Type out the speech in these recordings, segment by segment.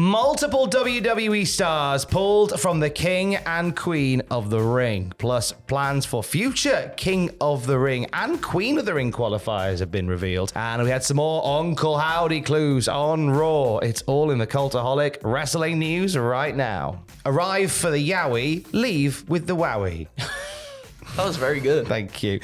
Multiple WWE stars pulled from the King and Queen of the Ring, plus plans for future King of the Ring and Queen of the Ring qualifiers have been revealed. And we had some more Uncle Howdy clues on Raw. It's all in the Cultaholic wrestling news right now. Arrive for the Yowie, leave with the Wowie. That was very good. Thank you.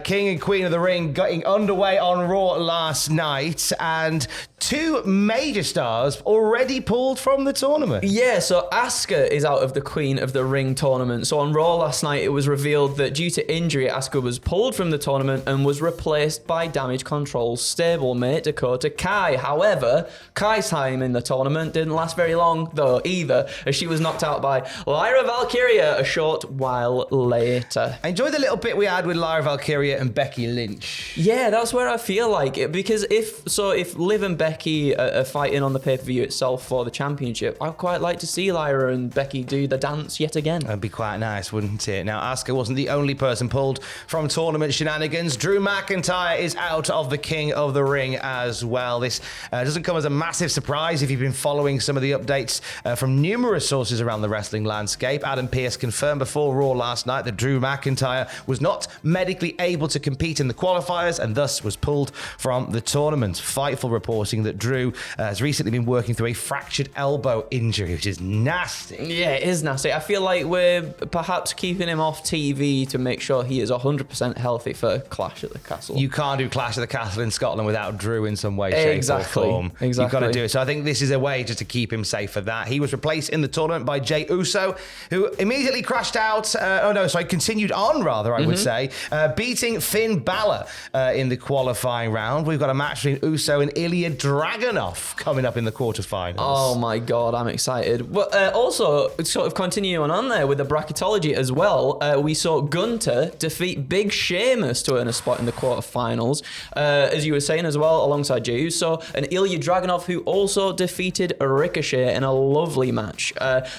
King and Queen of the Ring getting underway on Raw last night, and two major stars already pulled from the tournament. Yeah, so Asuka is out of the Queen of the Ring tournament. So on Raw last night, it was revealed that due to injury, Asuka was pulled from the tournament and was replaced by Damage Control's stablemate, Dakota Kai. However, Kai's time in the tournament didn't last very long, though, either, as she was knocked out by Lyra Valkyria a short while later. I enjoyed the little bit we had with Lyra Valkyria and Becky Lynch. Yeah, that's where I feel like it, because if Liv and Becky are fighting on the pay-per-view itself for the championship, I'd quite like to see Lyra and Becky do the dance yet again. That'd be quite nice, wouldn't it? Now, Asuka wasn't the only person pulled from tournament shenanigans. Drew McIntyre is out of the King of the Ring as well. This doesn't come as a massive surprise if you've been following some of the updates from numerous sources around the wrestling landscape. Adam Pearce confirmed before Raw last night that Drew McIntyre was not medically able to compete in the qualifiers and thus was pulled from the tournament. Fightful reporting that Drew has recently been working through a fractured elbow injury, which is nasty. Yeah, it is nasty. I feel like we're perhaps keeping him off TV to make sure he is 100% healthy for Clash at the Castle. You can't do Clash at the Castle in Scotland without Drew in some way, shape or form. Exactly. You've got to do it. So I think this is a way just to keep him safe for that. He was replaced in the tournament by Jey Uso, who immediately crashed out. Continued on, rather, I would say, beating Finn Balor in the qualifying round. We've got a match between Uso and Ilya Dragunov coming up in the quarterfinals. Oh my God, I'm excited. Well, also, sort of continuing on there with the bracketology as well, we saw Gunter defeat Big Sheamus to earn a spot in the quarterfinals, as you were saying as well, alongside Jey Uso, and Ilya Dragunov, who also defeated Ricochet in a lovely match.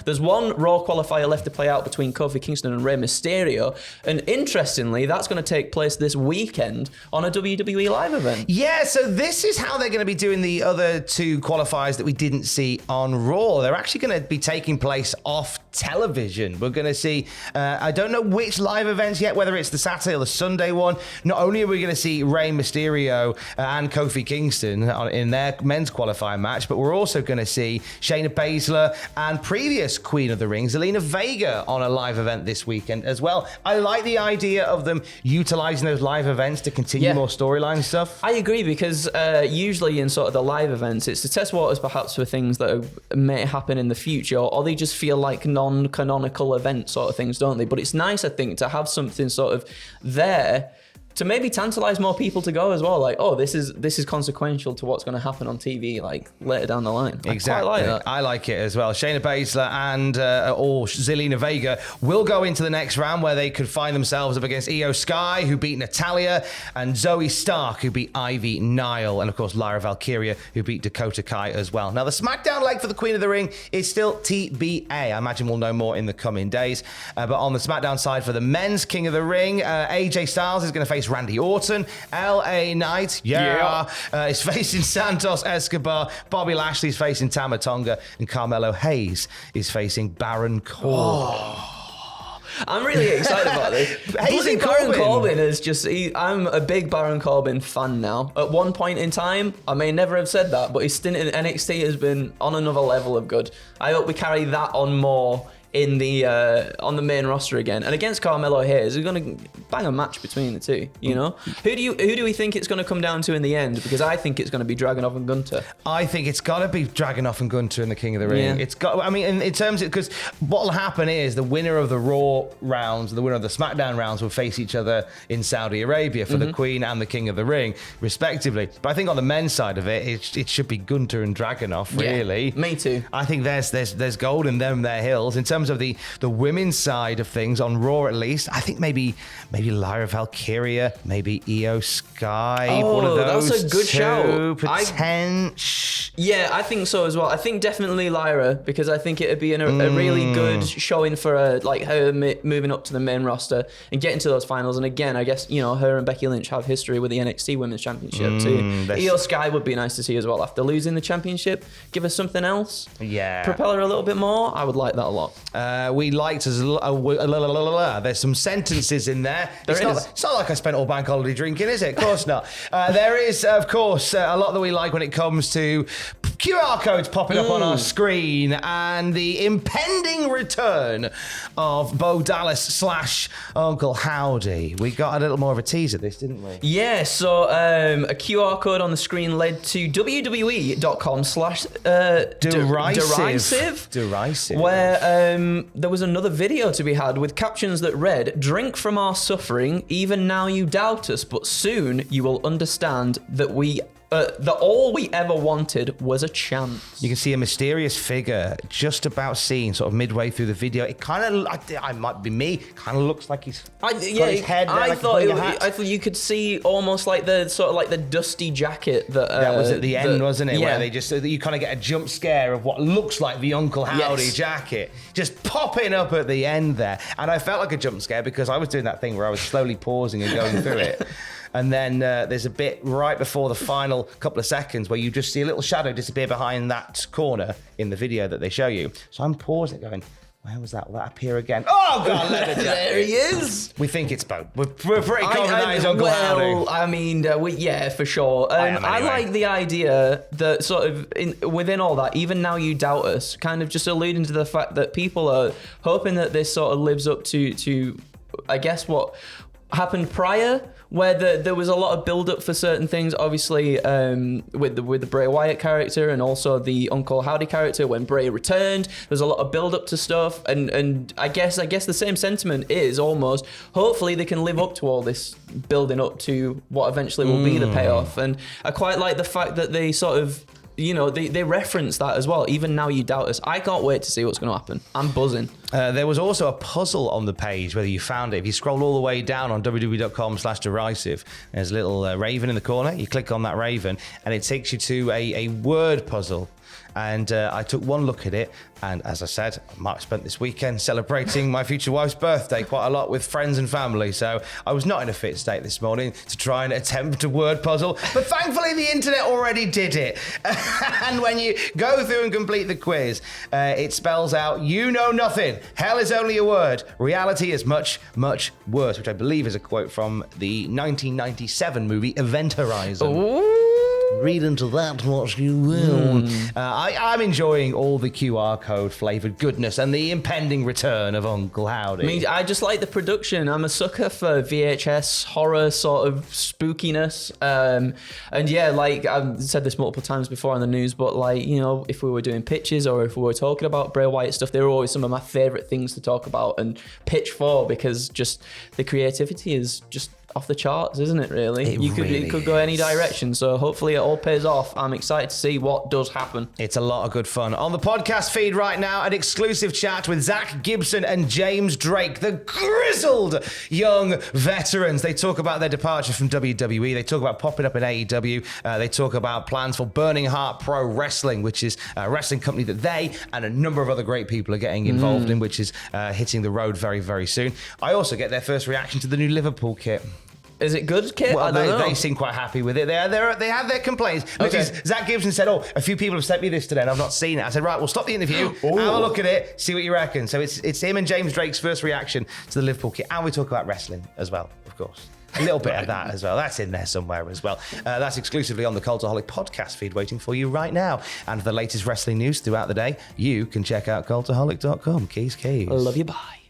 There's one Raw qualifier left to play out between Kofi Kingston and Rey Mysterio, and interestingly, that's going to take place this weekend on a WWE live event. Yeah, so this is how they're going to be doing the other two qualifiers that we didn't see on Raw. They're actually going to be taking place off television. We're going to see, I don't know which live events yet, whether it's the Saturday or the Sunday one. Not only are we going to see Rey Mysterio and Kofi Kingston in their men's qualifying match, but we're also going to see Shayna Baszler and previous Queen of the Ring, Zelina Vega, on a live event this weekend as well. I like the idea of them utilizing those live events to continue more storyline stuff. I agree, because usually in sort of the live events, it's to test waters perhaps for things that may happen in the future, or they just feel like non-canonical event sort of things, don't they? But it's nice, I think, to have something sort of there to maybe tantalize more people to go as well. Like, oh, this is consequential to what's going to happen on TV, like later down the line. Exactly. I quite like that. I like it as well. Shayna Baszler and or Zelina Vega will go into the next round, where they could find themselves up against Io Sky, who beat Natalya, and Zoe Stark, who beat Ivy Nile, and of course Lyra Valkyria, who beat Dakota Kai as well. Now, the SmackDown leg for the Queen of the Ring is still TBA. I imagine we'll know more in the coming days. But on the SmackDown side for the men's King of the Ring, AJ Styles is going to face Randy Orton. LA Knight, is facing Santos Escobar. Bobby Lashley's facing Tama Tonga, and Carmelo Hayes is facing Baron Corbin. I'm really excited about this. Baron Corbin is just... I'm a big Baron Corbin fan now. At one point in time, I may never have said that, but his stint in NXT has been on another level of good. I hope we carry that on more in the on the main roster again, and against Carmelo Hayes. We're going to bang a match between the two, you know. Who do we think it's going to come down to in the end? Because I think it's going to be Dragunov and Gunter. I think it's got to be Dragunov and Gunter in the King of the Ring. Yeah. It's got. I mean, in terms of, because what will happen is the winner of the Raw rounds, the winner of the SmackDown rounds, will face each other in Saudi Arabia for the Queen and the King of the Ring, respectively. But I think on the men's side of it, it should be Gunter and Dragunov. Really, me too. I think there's gold in them, their hills. In terms terms of the women's side of things on Raw, at least, I think maybe Lyra Valkyria, maybe Io Sky. One of those. That's a good shout. Yeah, I think so as well. I think definitely Lyra, because I think it'd be a really good showing for her moving up to the main roster and getting to those finals. And again, I guess, her and Becky Lynch have history with the NXT Women's Championship too. Io Sky would be nice to see as well after losing the championship. Give us something else. Yeah. Propel her a little bit more. I would like that a lot. We liked there's some sentences in there. It's not like I spent all bank holiday drinking, is it? Of course not. There is, of course, a lot that we like when it comes to QR codes popping up on our screen and the impending return of Bo Dallas / Uncle Howdy. We got a little more of a tease of this, didn't we? Yeah, so a QR code on the screen led to WWE.com/derisive, where there was another video to be had with captions that read, "Drink from our suffering, even now you doubt us, but soon you will understand that that all we ever wanted was a chance." You can see a mysterious figure just about seen sort of midway through the video. It kind of, I might be me, kind of looks like he's got his head there. I thought you could see almost like the dusty jacket that was at the end, wasn't it? Yeah. Where you kind of get a jump scare of what looks like the Uncle Howdy jacket just popping up at the end there. And I felt like a jump scare because I was doing that thing where I was slowly pausing and going through it. And then there's a bit right before the final couple of seconds where you just see a little shadow disappear behind that corner in the video that they show you. So I'm pausing going, where was that? Will that appear again? Oh, God, there he is. We think it's Bo. We're pretty confident that he's Uncle Howdy. I mean, for sure. I like the idea that sort of within all that, even now you doubt us, kind of just alluding to the fact that people are hoping that this sort of lives up to I guess, what happened prior, where there was a lot of build-up for certain things, obviously with the Bray Wyatt character and also the Uncle Howdy character when Bray returned. There's a lot of build-up to stuff, and I guess the same sentiment is almost, hopefully they can live up to all this building up to what eventually will be the payoff. And I quite like the fact that they sort of, they reference that as well. Even now you doubt us. I can't wait to see what's going to happen. I'm buzzing. There was also a puzzle on the page, whether you found it. If you scroll all the way down on www.com/derisive, there's a little raven in the corner. You click on that raven and it takes you to a word puzzle. And I took one look at it, and as I said, I might have spent this weekend celebrating my future wife's birthday quite a lot with friends and family, so I was not in a fit state this morning to try and attempt a word puzzle, but thankfully the internet already did it. And when you go through and complete the quiz, it spells out, "You know nothing. Hell is only a word. Reality is much, much worse," which I believe is a quote from the 1997 movie Event Horizon. Ooh. Read into that what you will. I'm enjoying all the QR code flavoured goodness and the impending return of Uncle Howdy. I mean, I just like the production. I'm a sucker for VHS horror sort of spookiness. And yeah, like I've said this multiple times before on the news, but like, if we were doing pitches or if we were talking about Bray Wyatt stuff, they were always some of my favourite things to talk about and pitch for, because just the creativity is just off the charts, isn't it, really? It could go any direction, so hopefully it all pays off. I'm excited to see what does happen. It's a lot of good fun. On the podcast feed right now, an exclusive chat with Zach Gibson and James Drake, the grizzled young veterans. They talk about their departure from WWE. They talk about popping up in AEW. They talk about plans for Burning Heart Pro Wrestling, which is a wrestling company that they and a number of other great people are getting involved in, which is hitting the road very, very soon. I also get their first reaction to the new Liverpool kit. Is it good, Kit? Well, they seem quite happy with it. They have their complaints. Okay. Zach Gibson said, a few people have sent me this today and I've not seen it. I said, right, we'll stop the interview, have a look at it, see what you reckon. So it's him and James Drake's first reaction to the Liverpool kit. And we talk about wrestling as well, of course. A little bit of that as well. That's in there somewhere as well. That's exclusively on the Cultaholic podcast feed waiting for you right now. And for the latest wrestling news throughout the day, you can check out cultaholic.com. Keys. Love you, bye.